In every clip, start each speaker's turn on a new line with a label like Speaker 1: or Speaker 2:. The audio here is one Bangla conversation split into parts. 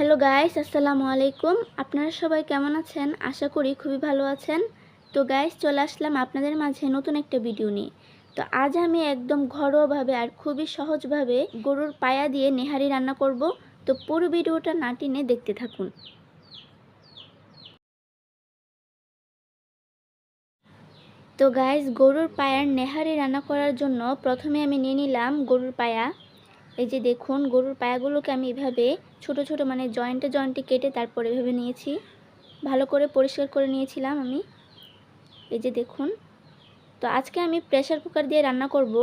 Speaker 1: হ্যালো গাইস, আসসালামু আলাইকুম। আপনারা সবাই কেমন আছেন? আশা করি খুবই ভালো আছেন। তো গাইস, চলে আসলাম আপনাদের মাঝে নতুন একটা ভিডিও নিয়ে। তো আজ আমি একদম ঘরোয়াভাবে আর খুবই সহজভাবে গরুর পায়া দিয়ে নেহারি রান্না করব। তো পুরো ভিডিওটা না টেনে দেখতে থাকুন। তো গাইস, গরুর পায়ার নেহারি রান্না করার জন্য প্রথমে আমি নিয়ে নিলাম গরুর পায়া। এই যে দেখুন, গরুর পায়াগুলোকে আমি এভাবে ছোট ছোট মানে জয়েন্টে কেটে তারপর এভাবে নিয়েছি। ভালো করে পরিষ্কার করে নিয়েছিলাম আমি। এই যে দেখুন, তো আজকে আমি প্রেসার কুকার দিয়ে রান্না করব।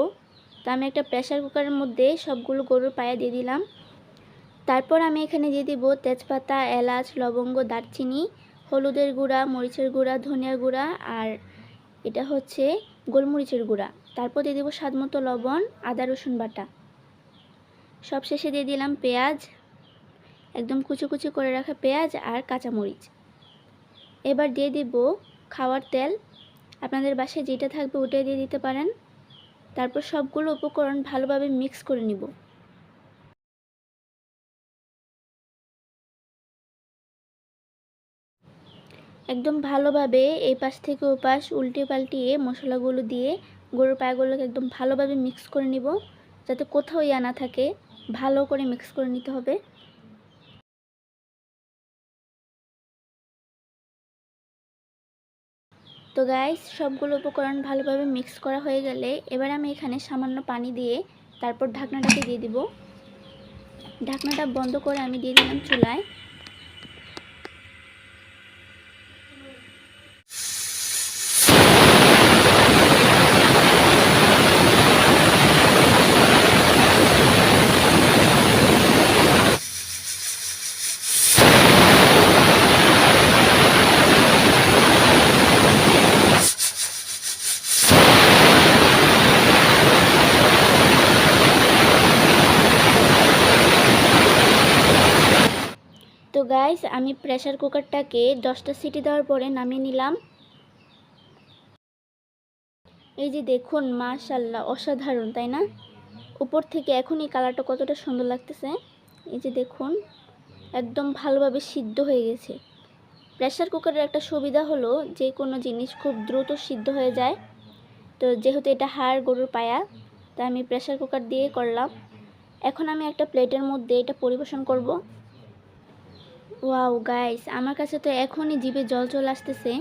Speaker 1: তো আমি একটা প্রেসার কুকারের মধ্যে সবগুলো গরুর পায়া দিয়ে দিলাম। তারপর আমি এখানে দিয়ে দিব তেজপাতা, এলাচ, লবঙ্গ, দারচিনি, হলুদের গুঁড়া, মরিচের গুঁড়া, ধনিয়ার গুঁড়া আর এটা হচ্ছে গোলমরিচের গুঁড়া। তারপর দিয়ে দেবো স্বাদমতো লবণ, আদা রসুন বাটা। সবশেষে দিয়ে দিলাম পেঁয়াজ, একদম কুচি কুচি করে রাখা পেঁয়াজ আর কাঁচামরিচ। এবার দিয়ে দিব খাওয়ার তেল, আপনাদের বাসায় যেটা থাকবে ওটাই দিয়ে দিতে পারেন। তারপর সবগুলো উপকরণ ভালোভাবে মিক্স করে নিব। একদম ভালোভাবে এই পাশ থেকে ও পাশ উল্টে পাল্টিয়ে মশলাগুলো দিয়ে গরুর পায়াগুলোকে একদম ভালোভাবে মিক্স করে নিব, যাতে কোথাও ইয়া না থাকে। ভালো করে মিক্স করে নিতে হবে। তো গাইস, সবগুলো উপকরণ ভালোভাবে মিক্স করা হয়ে গেলে এবার আমি এখানে সামান্য পানি দিয়ে তারপর ঢাকনাটাকে দিয়ে দিব। ঢাকনাটা বন্ধ করে আমি দিয়ে দিলাম চুলায়। তো গাইস, আমি প্রেসার কুকারটাকে 10টা সিটি দেওয়ার পরে নামিয়ে নিলাম। এই যে দেখুন, মাশাআল্লাহ, অসাধারণ তাই না? উপর থেকে এখনই কালারটা কতটা সুন্দর লাগতেছে। এই যে দেখুন, একদম ভালোভাবে সিদ্ধ হয়ে গেছে। প্রেসার কুকারের একটা সুবিধা হলো যে কোনো জিনিস খুব দ্রুত সিদ্ধ হয়ে যায়। তো যেহেতু এটা হাড় গরুর পায়া, তাই আমি প্রেসার কুকার দিয়ে করলাম। এখন আমি একটা প্লেটের মধ্যে এটা পরিবেশন করব। ওয়াও গাইস, আমার কাছে তো এখনই জিভে জল চলে আসতেছে।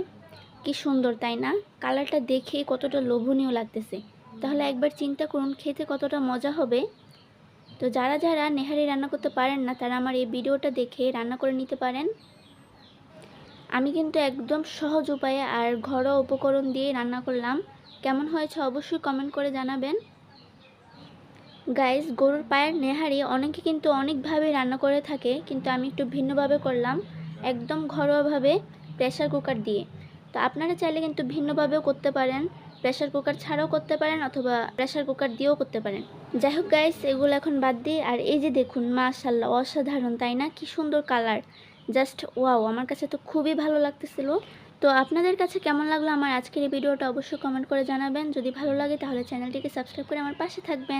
Speaker 1: কি সুন্দর তাই না? কালারটা দেখে কতটা লোভনীয় লাগতেছে। তাহলে একবার চিন্তা করুন খেতে কতটা মজা হবে। তো যারা যারা নেহারি রান্না করতে পারেন না, তারা আমার এই ভিডিওটা দেখে রান্না করে নিতে পারেন। আমি কিন্তু একদম সহজ উপায়ে আর ঘরোয়া উপকরণ দিয়ে রান্না করলাম। কেমন হয়েছে অবশ্যই কমেন্ট করে জানাবেন। গাইস, গরুর পায়ের নেহারি অনেকে কিন্তু অনেকভাবে রান্না করে থাকে, কিন্তু আমি একটু ভিন্নভাবে করলাম, একদম ঘরোয়াভাবে প্রেসার কুকার দিয়ে। তো আপনারা চাইলে কিন্তু ভিন্নভাবেও করতে পারেন, প্রেসার কুকার ছাড়াও করতে পারেন অথবা প্রেসার কুকার দিয়েও করতে পারেন। যাই হোক গাইস, এগুলো এখন বাদ দিয়ে আর এই যে দেখুন, মাশাআল্লাহ, অসাধারণ তাই না? কি সুন্দর কালার, জাস্ট ওয়াও। আমার কাছে তো খুবই ভালো লাগতেছিল। তো আপনাদের কাছে কেমন লাগলো আমার আজকের এই ভিডিওটা অবশ্যই কমেন্ট করে জানাবেন। যদি ভালো লাগে তাহলে চ্যানেলটিকে সাবস্ক্রাইব করে আমার পাশে থাকবেন।